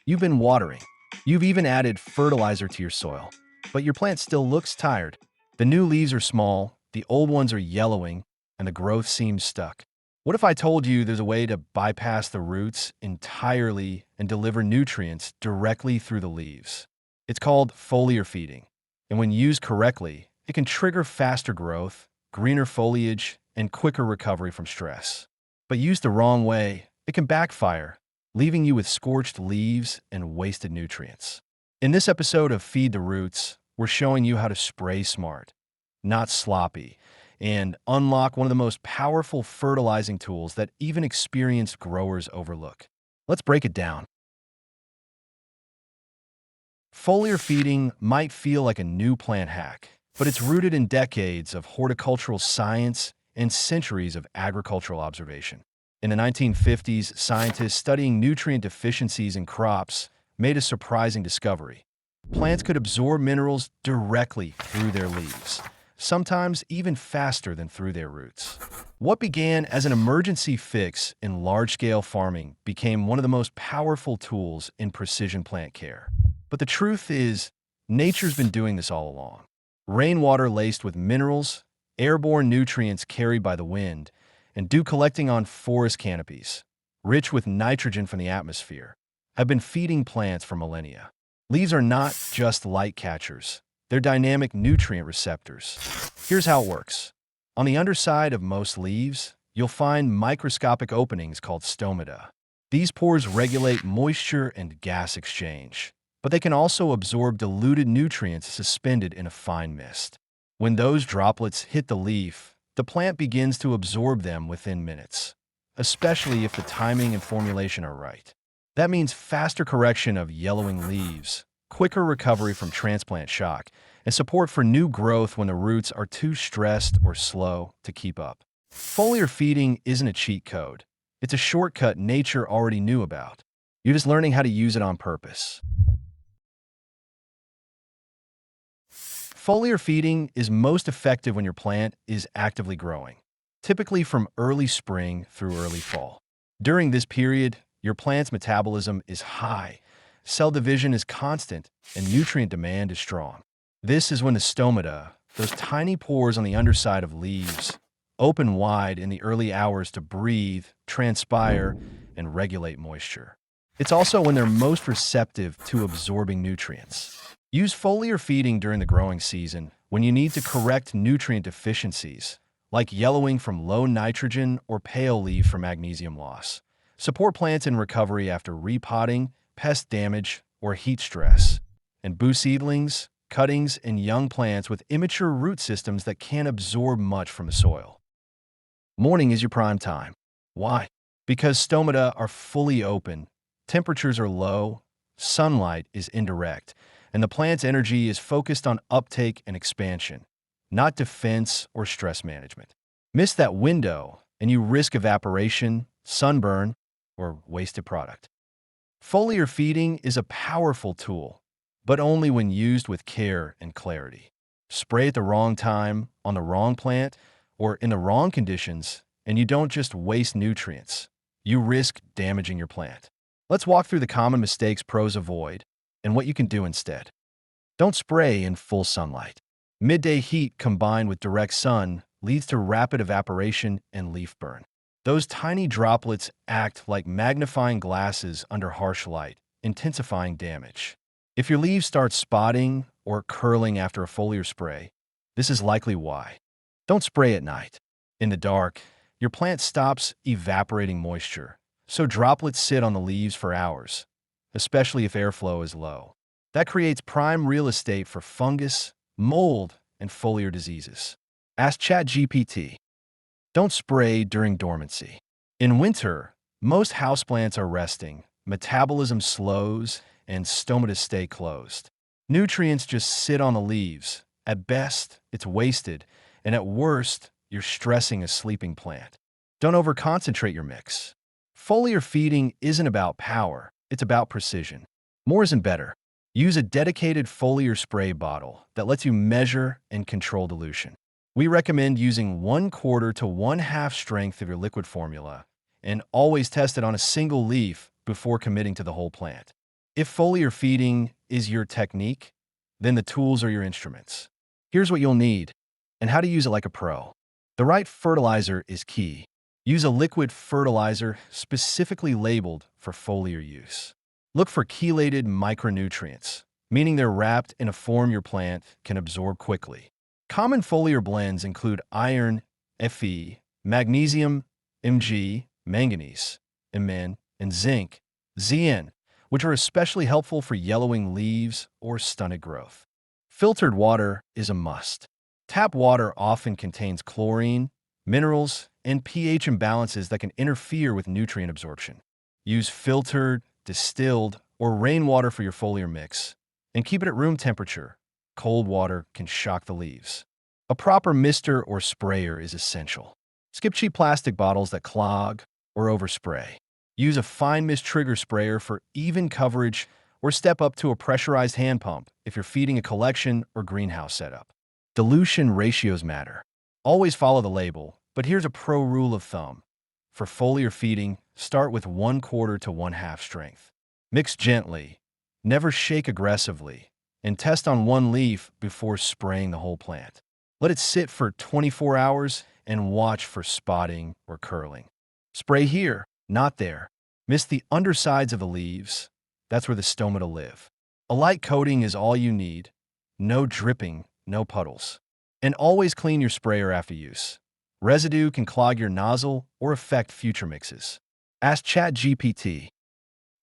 You've been watering. You've even added fertilizer to your soil. But your plant still looks tired. The new leaves are small, the old ones are yellowing, and the growth seems stuck. What if I told you there's a way to bypass the roots entirely and deliver nutrients directly through the leaves? It's called foliar feeding, and when used correctly, it can trigger faster growth, greener foliage, and quicker recovery from stress. But used the wrong way, it can backfire, leaving you with scorched leaves and wasted nutrients. In this episode of Feed the Roots, we're showing you how to spray smart, not sloppy, and unlock one of the most powerful fertilizing tools that even experienced growers overlook. Let's break it down. Foliar feeding might feel like a new plant hack, but it's rooted in decades of horticultural science and centuries of agricultural observation. In the 1950s, scientists studying nutrient deficiencies in crops made a surprising discovery. Plants could absorb minerals directly through their leaves, sometimes even faster than through their roots. What began as an emergency fix in large-scale farming became one of the most powerful tools in precision plant care. But the truth is, nature's been doing this all along. Rainwater laced with minerals, airborne nutrients carried by the wind, and dew collecting on forest canopies, rich with nitrogen from the atmosphere, have been feeding plants for millennia. Leaves are not just light catchers. They're dynamic nutrient receptors. Here's how it works. On the underside of most leaves, you'll find microscopic openings called stomata. These pores regulate moisture and gas exchange, but they can also absorb diluted nutrients suspended in a fine mist. When those droplets hit the leaf, the plant begins to absorb them within minutes, especially if the timing and formulation are right. That means faster correction of yellowing leaves, quicker recovery from transplant shock, and support for new growth when the roots are too stressed or slow to keep up. Foliar feeding isn't a cheat code. It's a shortcut nature already knew about. You're just learning how to use it on purpose. Foliar feeding is most effective when your plant is actively growing, typically from early spring through early fall. During this period, your plant's metabolism is high, cell division is constant, and nutrient demand is strong. This is when the stomata, those tiny pores on the underside of leaves, open wide in the early hours to breathe, transpire, and regulate moisture. It's also when they're most receptive to absorbing nutrients. Use foliar feeding during the growing season when you need to correct nutrient deficiencies, like yellowing from low nitrogen or pale leaf from magnesium loss. Support plants in recovery after repotting, pest damage, or heat stress. And boost seedlings, cuttings, and young plants with immature root systems that can't absorb much from the soil. Morning is your prime time. Why? Because stomata are fully open, temperatures are low, sunlight is indirect, and the plant's energy is focused on uptake and expansion, not defense or stress management. Miss that window, and you risk evaporation, sunburn, or wasted product. Foliar feeding is a powerful tool, but only when used with care and clarity. Spray at the wrong time, on the wrong plant, or in the wrong conditions, and you don't just waste nutrients. You risk damaging your plant. Let's walk through the common mistakes pros avoid and what you can do instead. Don't spray in full sunlight. Midday heat combined with direct sun leads to rapid evaporation and leaf burn. Those tiny droplets act like magnifying glasses under harsh light, intensifying damage. If your leaves start spotting or curling after a foliar spray, this is likely why. Don't spray at night. In the dark, your plant stops evaporating moisture, so droplets sit on the leaves for hours, especially if airflow is low. That creates prime real estate for fungus, mold, and foliar diseases. Ask ChatGPT. Don't spray during dormancy. In winter, most houseplants are resting, metabolism slows, and stomata stay closed. Nutrients just sit on the leaves. At best, it's wasted, and at worst, you're stressing a sleeping plant. Don't overconcentrate your mix. Foliar feeding isn't about power, it's about precision. More isn't better. Use a dedicated foliar spray bottle that lets you measure and control dilution. We recommend using 1/4 to 1/2 strength of your liquid formula, and always test it on a single leaf before committing to the whole plant. If foliar feeding is your technique, then the tools are your instruments. Here's what you'll need and how to use it like a pro. The right fertilizer is key. Use a liquid fertilizer specifically labeled for foliar use. Look for chelated micronutrients, meaning they're wrapped in a form your plant can absorb quickly. Common foliar blends include iron, Fe, magnesium, Mg, manganese, Mn, and zinc, Zn, which are especially helpful for yellowing leaves or stunted growth. Filtered water is a must. Tap water often contains chlorine, minerals, and pH imbalances that can interfere with nutrient absorption. Use filtered, distilled, or rainwater for your foliar mix, and keep it at room temperature. Cold water can shock the leaves. A proper mister or sprayer is essential. Skip cheap plastic bottles that clog or overspray. Use a fine mist trigger sprayer for even coverage, or step up to a pressurized hand pump if you're feeding a collection or greenhouse setup. Dilution ratios matter. Always follow the label, but here's a pro rule of thumb. For foliar feeding, start with 1/4 to 1/2 strength. Mix gently, never shake aggressively, and test on one leaf before spraying the whole plant. Let it sit for 24 hours and watch for spotting or curling. Spray here, not there. Miss the undersides of the leaves. That's where the stomata live. A light coating is all you need. No dripping, no puddles. And always clean your sprayer after use. Residue can clog your nozzle or affect future mixes. Ask ChatGPT.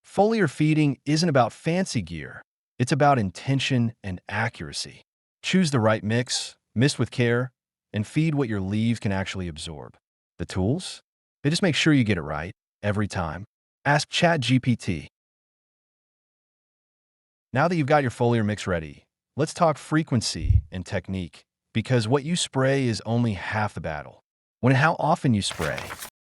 Foliar feeding isn't about fancy gear. It's about intention and accuracy. Choose the right mix, mist with care, and feed what your leaves can actually absorb. The tools? They just make sure you get it right every time. Ask ChatGPT. Now that you've got your foliar mix ready, let's talk frequency and technique, because what you spray is only half the battle. When and how often you spray,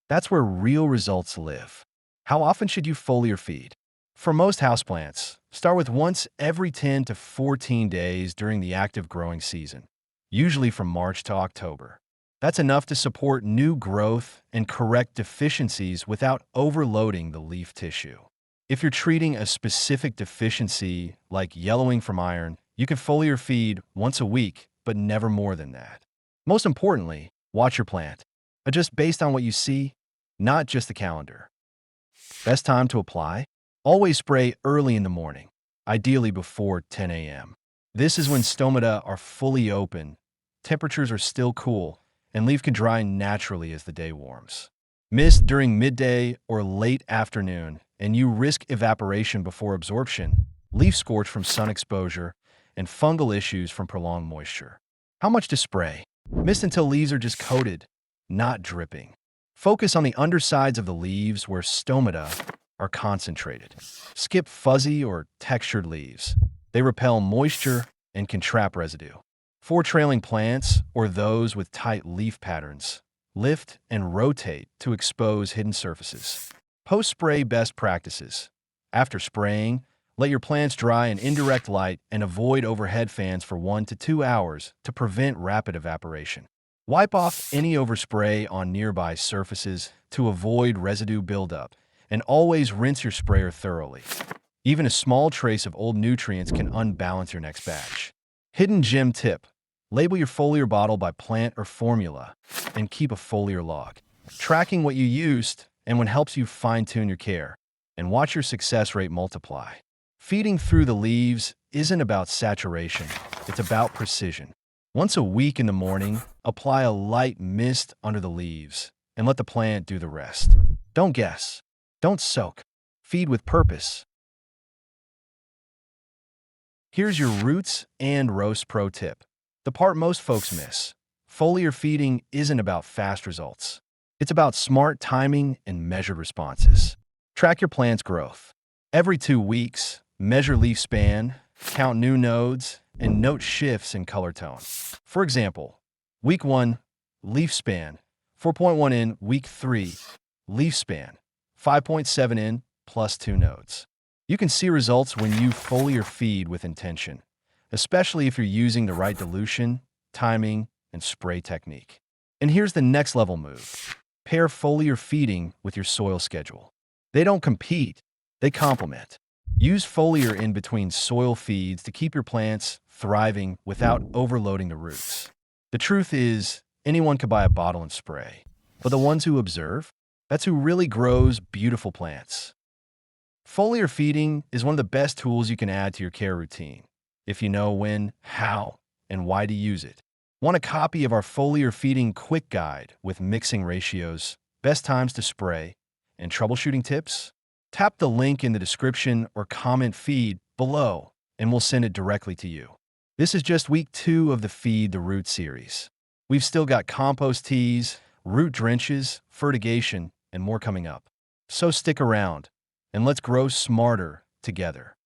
that's where real results live. How often should you foliar feed? For most houseplants, start with once every 10 to 14 days during the active growing season, usually from March to October. That's enough to support new growth and correct deficiencies without overloading the leaf tissue. If you're treating a specific deficiency, like yellowing from iron, you can foliar feed once a week, but never more than that. Most importantly, watch your plant. Adjust based on what you see, not just the calendar. Best time to apply? Always spray early in the morning, ideally before 10 a.m. This is when stomata are fully open, temperatures are still cool, and leaf can dry naturally as the day warms. Mist during midday or late afternoon, and you risk evaporation before absorption, leaf scorch from sun exposure, and fungal issues from prolonged moisture. How much to spray? Mist until leaves are just coated, not dripping. Focus on the undersides of the leaves where stomata are concentrated. Skip fuzzy or textured leaves. They repel moisture and can trap residue. For trailing plants or those with tight leaf patterns, lift and rotate to expose hidden surfaces. Post-spray best practices. After spraying, let your plants dry in indirect light and avoid overhead fans for 1 to 2 hours to prevent rapid evaporation. Wipe off any overspray on nearby surfaces to avoid residue buildup, and always rinse your sprayer thoroughly. Even a small trace of old nutrients can unbalance your next batch. Hidden gem tip. Label your foliar bottle by plant or formula, and keep a foliar log. Tracking what you used and when helps you fine-tune your care, and watch your success rate multiply. Feeding through the leaves isn't about saturation, it's about precision. Once a week in the morning, apply a light mist under the leaves, and let the plant do the rest. Don't guess. Don't soak. Feed with purpose. Here's your roots and roast pro tip. The part most folks miss. Foliar feeding isn't about fast results. It's about smart timing and measured responses. Track your plant's growth. Every 2 weeks, measure leaf span, count new nodes, and note shifts in color tone. For example, week 1, leaf span, 4.1 in. Week 3, leaf span, 5.7 in, plus 2 nodes. You can see results when you foliar feed with intention, especially if you're using the right dilution, timing, and spray technique. And here's the next level move. Pair foliar feeding with your soil schedule. They don't compete, they complement. Use foliar in between soil feeds to keep your plants thriving without overloading the roots. The truth is, anyone could buy a bottle and spray, but the ones who observe, that's who really grows beautiful plants. Foliar feeding is one of the best tools you can add to your care routine, if you know when, how, and why to use it. Want a copy of our foliar feeding quick guide with mixing ratios, best times to spray, and troubleshooting tips? Tap the link in the description or comment feed below, and we'll send it directly to you. This is just week 2 of the Feed the Root series. We've still got compost teas, root drenches, fertigation, and more coming up. So stick around, and let's grow smarter together.